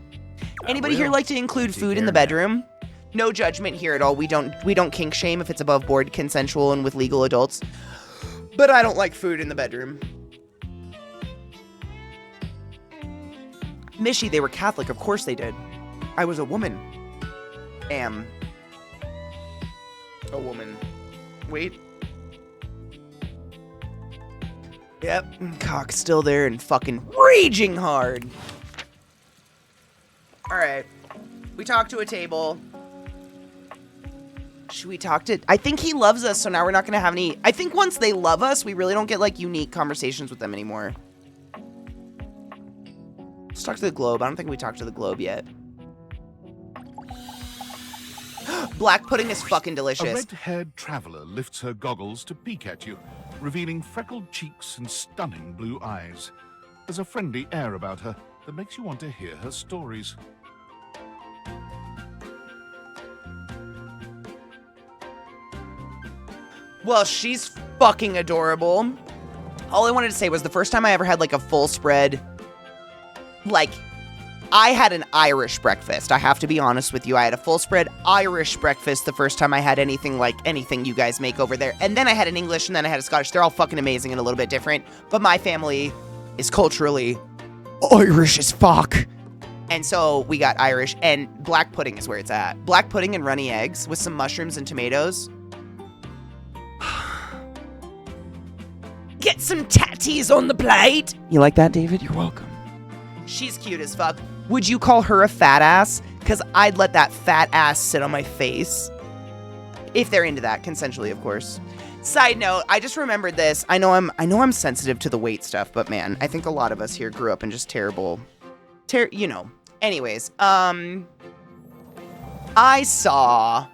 Speaker 1: Anybody here like to include food in the bedroom? No judgment here at all. We don't kink shame if it's above board, consensual, and with legal adults. But I don't like food in the bedroom. Mishy, they were Catholic. Of course they did. I was a woman. Am. A woman. Wait. Yep. Cock's still there and fucking raging hard. Alright. We talked to a table. Should we talk to... I think he loves us, so now we're not going to have any... I think once they love us, we really don't get, like, unique conversations with them anymore. Let's talk to the globe. I don't think we talked to the globe yet. Black pudding is fucking delicious.
Speaker 2: A red-haired traveler lifts her goggles to peek at you, revealing freckled cheeks and stunning blue eyes. There's a friendly air about her that makes you want to hear her stories.
Speaker 1: Well, she's fucking adorable. All I wanted to say was the first time I ever had, like, a full spread... Like, I had an Irish breakfast. I have to be honest with you. I had a full spread Irish breakfast the first time I had anything like anything you guys make over there. And then I had an English, and then I had a Scottish. They're all fucking amazing and a little bit different. But my family is culturally Irish as fuck. And so we got Irish, and black pudding is where it's at. Black pudding and runny eggs with some mushrooms and tomatoes. Get some tatties on the plate. You like that, David? You're welcome. She's cute as fuck. Would you call her a fat ass? Because I'd let that fat ass sit on my face. If they're into that, consensually, of course. Side note, I just remembered this. I know I'm sensitive to the weight stuff, but man, I think a lot of us here grew up in just terrible, you know. Anyways, I saw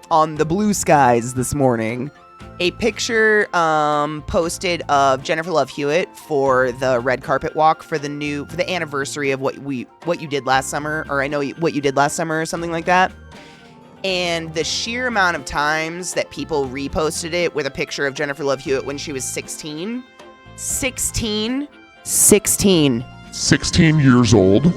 Speaker 1: on the blue skies this morning a picture posted of Jennifer Love Hewitt for the red carpet walk for the anniversary of what you did last summer, or I know what you did last summer or something like that. And the sheer amount of times that people reposted it with a picture of Jennifer Love Hewitt when she was 16
Speaker 4: years old,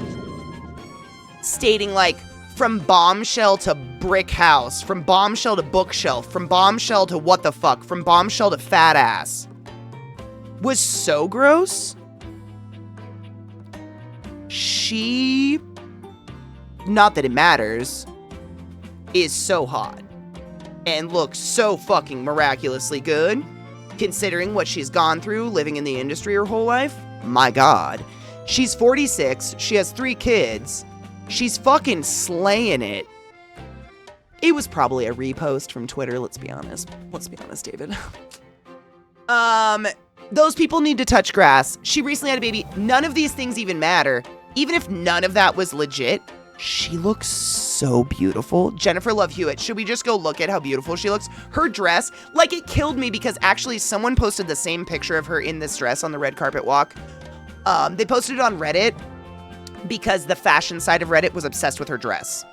Speaker 1: stating like, from bombshell to brick house, from bombshell to bookshelf, from bombshell to what the fuck, from bombshell to fat ass, was so gross. She, not that it matters, is so hot and looks so fucking miraculously good, considering what she's gone through living in the industry her whole life. My God. She's 46, she has 3 kids. She's fucking slaying it. It was probably a repost from Twitter, let's be honest. Let's be honest, David. Those people need to touch grass. She recently had a baby. None of these things even matter. Even if none of that was legit, she looks so beautiful. Jennifer Love Hewitt. Should we just go look at how beautiful she looks? Her dress, like, it killed me because actually someone posted the same picture of her in this dress on the red carpet walk. They posted it on Reddit because the fashion side of Reddit was obsessed with her dress.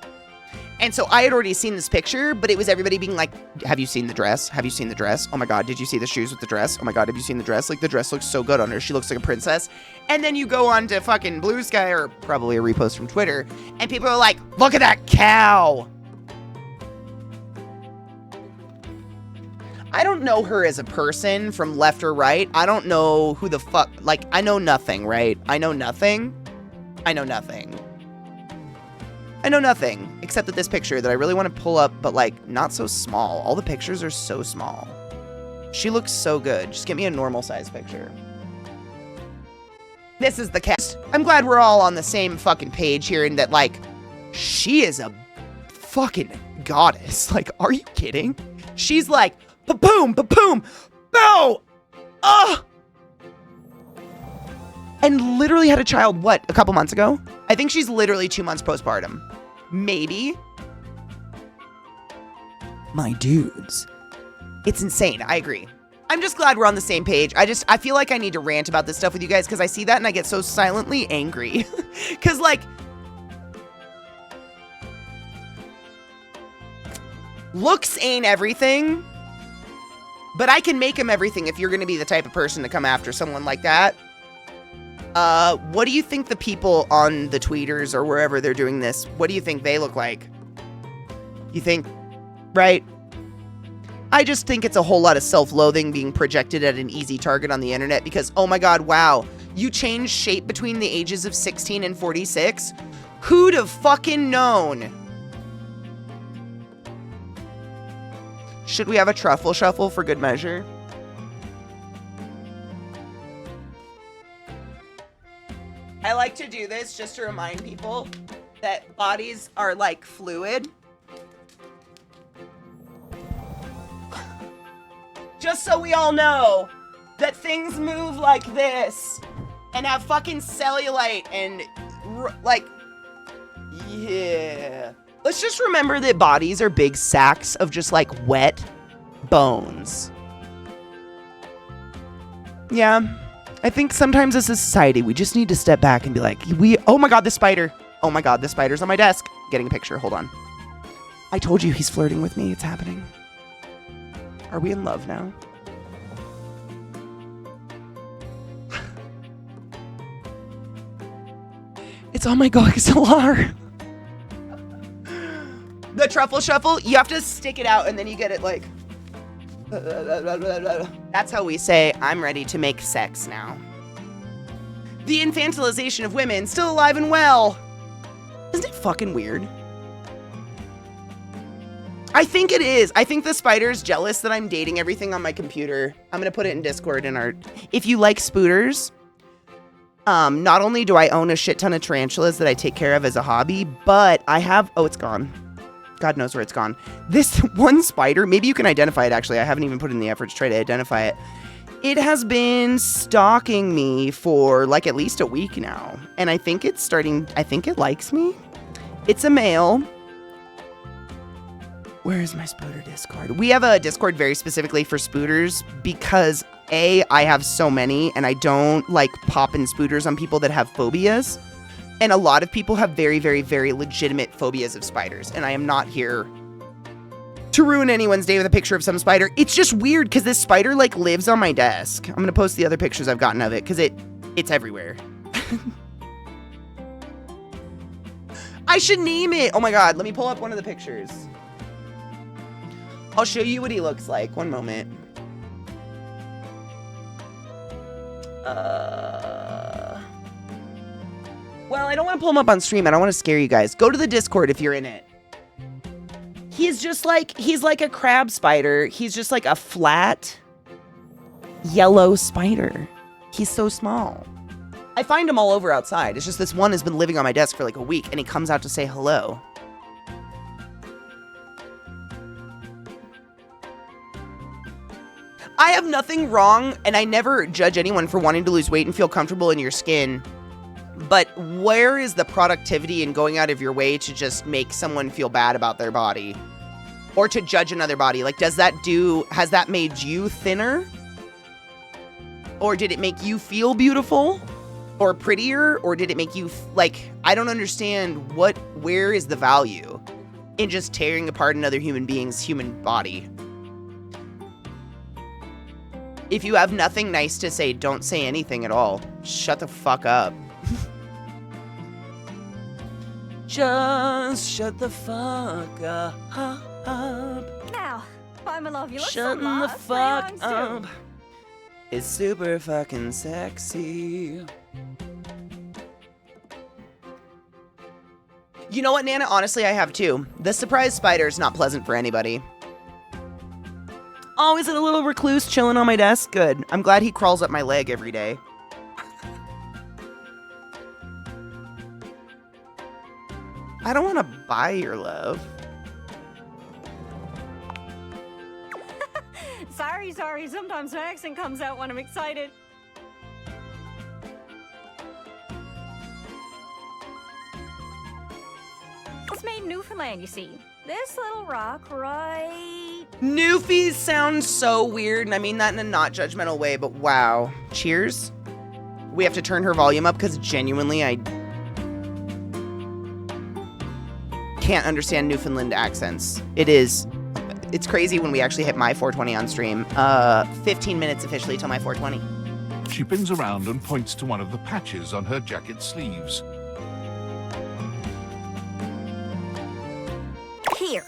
Speaker 1: And so I had already seen this picture, but it was everybody being like, have you seen the dress? Have you seen the dress? Oh my God, did you see the shoes with the dress? Oh my God, have you seen the dress? Like, the dress looks so good on her. She looks like a princess. And then you go on to fucking Blue Sky, or probably a repost from Twitter, and people are like, look at that cow. I don't know her as a person from left or right. I don't know who the fuck, like, I know nothing, right? I know nothing. Except that this picture that I really want to pull up, but like not so small. All the pictures are so small. She looks so good. Just get me a normal size picture. This is the cast. I'm glad we're all on the same fucking page here, and that like, she is a fucking goddess. Like, are you kidding? She's like, ba-boom, ba-boom, No! Ugh! And literally had a child, what, a couple months ago? I think she's literally 2 months postpartum. Maybe. My dudes. It's insane. I agree. I'm just glad we're on the same page. I feel like I need to rant about this stuff with you guys because I see that and I get so silently angry. Because, like, looks ain't everything, but I can make them everything if you're going to be the type of person to come after someone like that. What do you think the people on the tweeters or wherever they're doing this, what do you think they look like? You think, right? I just think it's a whole lot of self-loathing being projected at an easy target on the internet because, oh my God, wow, you changed shape between the ages of 16 and 46? Who'd have fucking known? Should we have a truffle shuffle for good measure? I like to do this just to remind people that bodies are like fluid. Just so we all know that things move like this and have fucking cellulite and like, yeah. Let's just remember that bodies are big sacks of just like wet bones. Yeah. I think sometimes as a society, we just need to step back and be like, oh my God, the spider. Oh my God, the spider's on my desk. Getting a picture, hold on. I told you he's flirting with me, it's happening. Are we in love now? It's on my XLR. The truffle shuffle, you have to stick it out and then you get it like... That's how we say, I'm ready to make sex now. The infantilization of women, still alive and well. Isn't it fucking weird? I think it is. I think the spider's jealous that I'm dating everything on my computer. I'm gonna put it in Discord in our... If you like spooters, not only do I own a shit ton of tarantulas that I take care of as a hobby, but I have... Oh, it's gone. God knows where it's gone. This one spider, maybe you can identify it actually. I haven't even put in the effort to try to identify it. It has been stalking me for like at least a week now. And I think it's starting, I think it likes me. It's a male. Where is my spooter Discord? We have a Discord very specifically for spooters because A, I have so many and I don't like popping spooters on people that have phobias. And a lot of people have very, very, very legitimate phobias of spiders. And I am not here to ruin anyone's day with a picture of some spider. It's just weird because this spider like lives on my desk. I'm going to post the other pictures I've gotten of it because it's everywhere. I should name it. Oh my God. Let me pull up one of the pictures. I'll show you what he looks like. One moment. Well, I don't want to pull him up on stream. I don't want to scare you guys. Go to the Discord if you're in it. He's just like, he's like a crab spider. He's just like a flat yellow spider. He's so small. I find him all over outside. It's just this one has been living on my desk for like a week and he comes out to say hello. I have nothing wrong and I never judge anyone for wanting to lose weight and feel comfortable in your skin. But where is the productivity in going out of your way to just make someone feel bad about their body? Or to judge another body? Like, has that made you thinner? Or did it make you feel beautiful? Or prettier? Or did it make you, like, I don't understand where is the value in just tearing apart another human being's human body? If you have nothing nice to say, don't say anything at all. Shut the fuck up. Just shut the fuck up.
Speaker 4: Now, I'm in love. You look
Speaker 1: Shut
Speaker 4: so
Speaker 1: the
Speaker 4: lost.
Speaker 1: fuck up. It's super fucking sexy. You know what, Nana? Honestly, I have too. The surprise spider is not pleasant for anybody. Oh, is it a little recluse chilling on my desk? Good. I'm glad he crawls up my leg every day. I don't want to buy your love.
Speaker 4: Sorry, Sorry. Sometimes my accent comes out when I'm excited. It's made in Newfoundland, you see. This little rock right...
Speaker 1: Newfies sound so weird, and I mean that in a not judgmental way, but wow. Cheers? We have to turn her volume up because genuinely I can't understand Newfoundland accents. It's crazy when we actually hit my 420 on stream. 15 minutes officially till my 420.
Speaker 2: She spins around and points to one of the patches on her jacket sleeves.
Speaker 4: Here.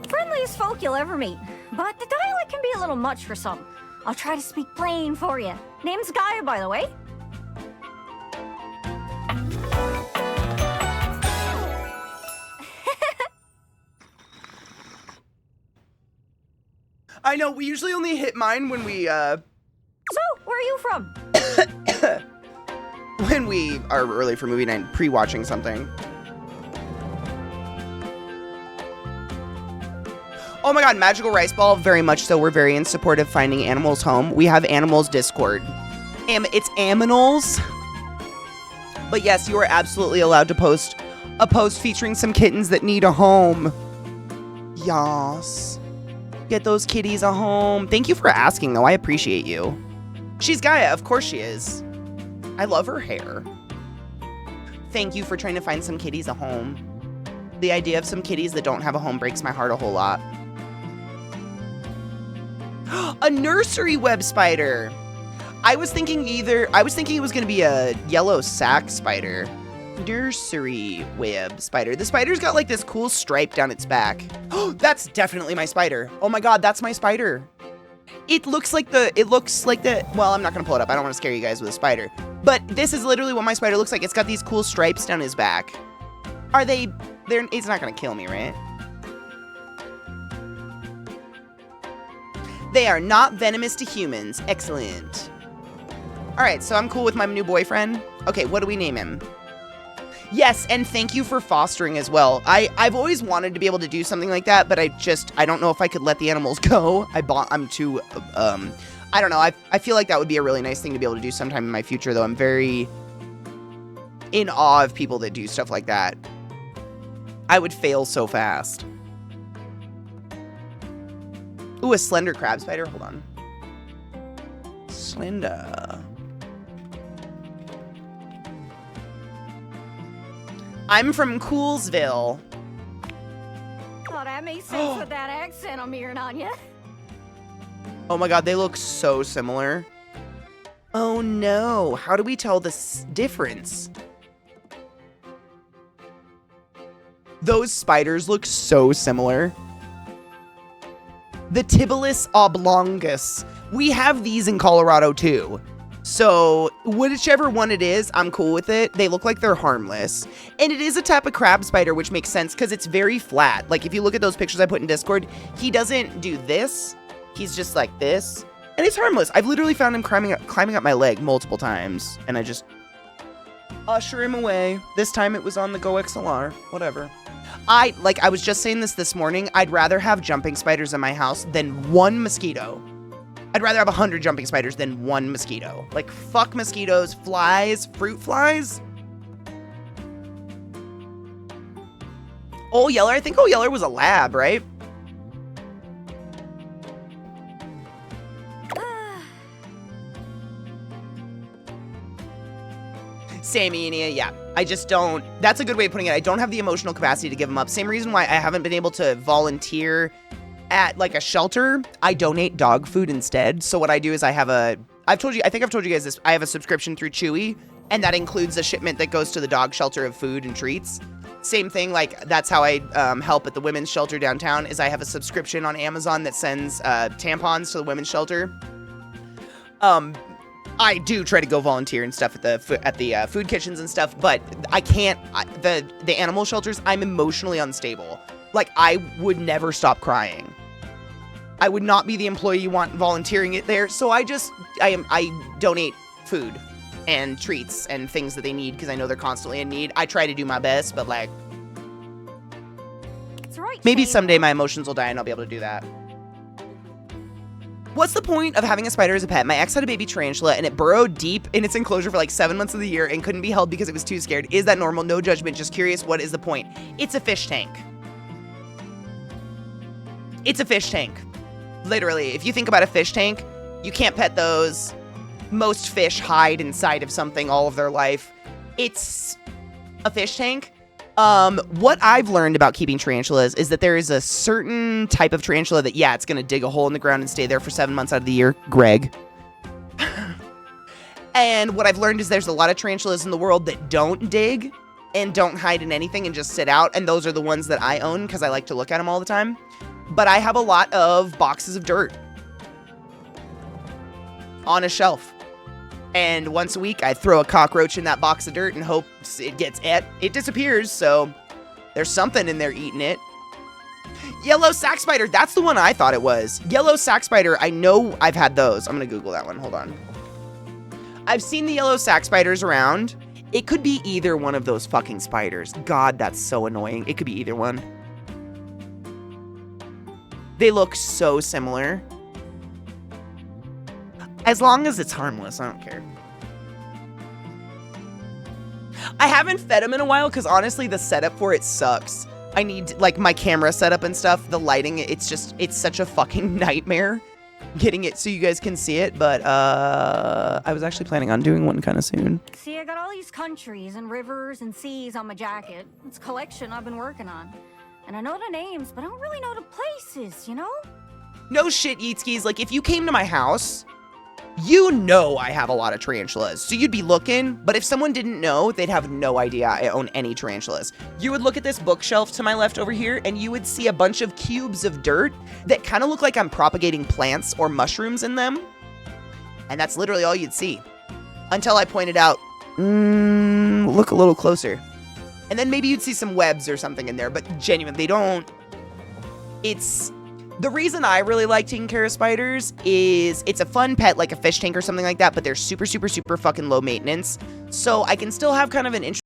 Speaker 4: Friendliest folk you'll ever meet, but the dialect can be a little much for some. I'll try to speak plain for you. Name's Gaia, by the way.
Speaker 1: I know, we usually only hit mine when we,
Speaker 4: So, where are you from?
Speaker 1: when we are early for movie night, pre-watching something. Oh my god, Magical Rice Ball, very much so. We're very in support of finding animals home. We have Animals Discord. It's Aminals. But yes, you are absolutely allowed to post a post featuring some kittens that need a home. Yas. Get those kitties a home. Thank you for asking, though. I appreciate you. She's Gaia. Of course she is. I love her hair. Thank you for trying to find some kitties a home. The idea of some kitties that don't have a home breaks my heart a whole lot. A nursery web spider. I was thinking it was going to be a yellow sac spider. Nursery web spider. The spider's got like this cool stripe down its back. Oh, that's definitely my spider. Oh my god, that's my spider. It looks like the, well, I'm not going to pull it up. I don't want to scare you guys with a spider. But this is literally what my spider looks like. It's got these cool stripes down his back. It's not going to kill me, right? They are not venomous to humans. Excellent. All right, so I'm cool with my new boyfriend. Okay, what do we name him? Yes, and thank you for fostering as well. I've always wanted to be able to do something like that, but I don't know if I could let the animals go. I'm too, I don't know. I feel like that would be a really nice thing to be able to do sometime in my future, though. I'm very in awe of people that do stuff like that. I would fail so fast. Ooh, a slender crab spider. Hold on. Slender. I'm from Coolsville.
Speaker 4: Oh, that makes sense with that accent I'm hearing on you.
Speaker 1: Oh my god, they look so similar. Oh no, how do we tell the difference? Those spiders look so similar. The Tibullus oblongus. We have these in Colorado too. So whichever one it is, I'm cool with it. They look like they're harmless. And it is a type of crab spider, which makes sense because it's very flat. Like if you look at those pictures I put in Discord, he doesn't do this. He's just like this. And it's harmless. I've literally found him climbing up my leg multiple times. And I just usher him away. This time it was on the Go XLR. Whatever. I was just saying this morning. I'd rather have jumping spiders in my house than one mosquito. I'd rather have 100 jumping spiders than one mosquito. Like, fuck mosquitoes, flies, fruit flies. Old Yeller, I think Old Yeller was a lab, right? Sammy and Ia, yeah. I just don't, that's a good way of putting it. I don't have the emotional capacity to give them up. Same reason why I haven't been able to volunteer at like a shelter. I donate dog food instead. So what I do is I think I've told you guys this. I have a subscription through Chewy, and that includes a shipment that goes to the dog shelter of food and treats. Same thing, like that's how I help at the women's shelter downtown, is I have a subscription on Amazon that sends tampons to the women's shelter. I do try to go volunteer and stuff at the food kitchens and stuff, but I can't. The animal shelters, I'm emotionally unstable. Like, I would never stop crying. I would not be the employee you want volunteering it there. So I donate food and treats and things that they need because I know they're constantly in need. I try to do my best, but like,
Speaker 4: That's right.
Speaker 1: maybe
Speaker 4: Shane.
Speaker 1: someday my emotions will die and I'll be able to do that. What's the point of having a spider as a pet? My ex had a baby tarantula and it burrowed deep in its enclosure for like 7 months of the year and couldn't be held because it was too scared. Is that normal? No judgment. Just curious. What is the point? It's a fish tank. It's a fish tank. Literally, if you think about a fish tank, you can't pet those. Most fish hide inside of something all of their life. It's a fish tank. What I've learned about keeping tarantulas is that there is a certain type of tarantula that, yeah, it's going to dig a hole in the ground and stay there for 7 months out of the year. Greg. And what I've learned is there's a lot of tarantulas in the world that don't dig and don't hide in anything and just sit out. And those are the ones that I own because I like to look at them all the time. But I have a lot of boxes of dirt on a shelf. And once a week, I throw a cockroach in that box of dirt and hope it disappears. So there's something in there eating it. Yellow sack spider. That's the one I thought it was. Yellow sack spider. I know I've had those. I'm going to Google that one. Hold on. I've seen the yellow sack spiders around. It could be either one of those fucking spiders. God, that's so annoying. It could be either one. They look so similar. As long as it's harmless, I don't care. I haven't fed them in a while because honestly, the setup for it sucks. I need like my camera setup and stuff. The lighting, it's such a fucking nightmare getting it so you guys can see it. But I was actually planning on doing one kind of soon.
Speaker 4: See, I got all these countries and rivers and seas on my jacket. It's a collection I've been working on. And I know the names, but I don't really know the places, you know?
Speaker 1: No shit, Yeetskis. Like, if you came to my house, you know I have a lot of tarantulas. So you'd be looking, but if someone didn't know, they'd have no idea I own any tarantulas. You would look at this bookshelf to my left over here, and you would see a bunch of cubes of dirt that kind of look like I'm propagating plants or mushrooms in them. And that's literally all you'd see. Until I pointed out, look a little closer. And then maybe you'd see some webs or something in there, but genuinely, they don't. It's the reason I really like taking care of spiders is it's a fun pet like a fish tank or something like that, but they're super, super, super fucking low maintenance. So I can still have kind of an interest